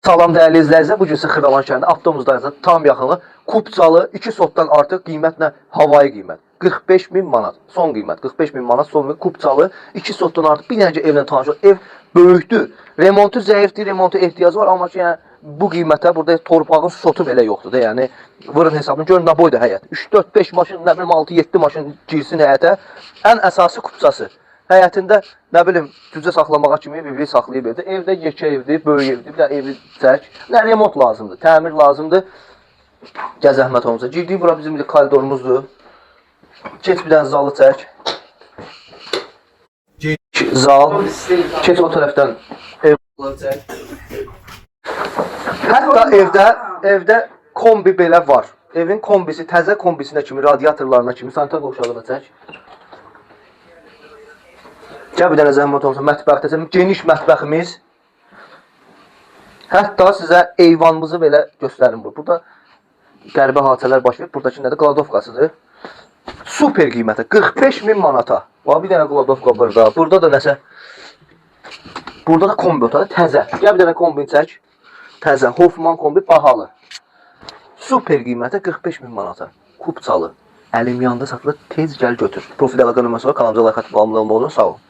Salam dəyərli izləyicilər, bugün sizə Xırdalan şəhərində avtobuzdayız. Tam yaxını Kupçalı 2 sotdan artıq qiymətlə havayı qiymət. 45.000 manat. Son qiymət 45.000 manat. Son Kupçalı 2 sotdan artıq bir dənəcə evlə tanış ol. Ev böyükdür. Remontu zəifdir, remontu ehtiyacı var, amma ki yəni bu qiymətə burada torpağın sotu belə yoxdur da. Yəni vurun hesabını görün nə boyda həyət. 3 4 5 maşın, nə bilim 6 7 maşın girsin həyətə. Ən əsası Kupçası. Həyətində nə bilim cücə saxlamağa kimi bir saxlayıb evdə. Evdə yekə evdir, böyük evdir. Bir də evi çək. Nə remont lazımdır, təmir lazımdır. Gəl zəhmət olmasa. Girdik bura bizim bir koridorumuzdur. Keç bir dənə zalı çək. Zal. Keç o tərəfdən ev çək. Hətta evdə kombi belə var. Evin kombisi, təzə kombisinə kimi, radiatorlarına kimi, sanitar qovşağına çək. Gəl bir dənə zəhmət olmasa mətbəxdə, geniş mətbəximiz. Hətta sizə eyvanımızı belə göstərim bu. Burada qəribə hadisələr baş verir. Buradakı nədir? Qladovkasıdır. Super qiymətə 45.000 manata. Bax bir dənə qladovka burada. Burada da nəsə. Burada da kombi otağı təzə. Gəl bir dənə kombini çək. Təzə. Hoffman kombi bahalı. Super qiymətə 45.000 manata. Kupçalı. Əlim yanında satılır. Tez gəl götür. Profil əlaqə nömrəsi var. Kanalımıza like atıb abunə olun. Sağ olun.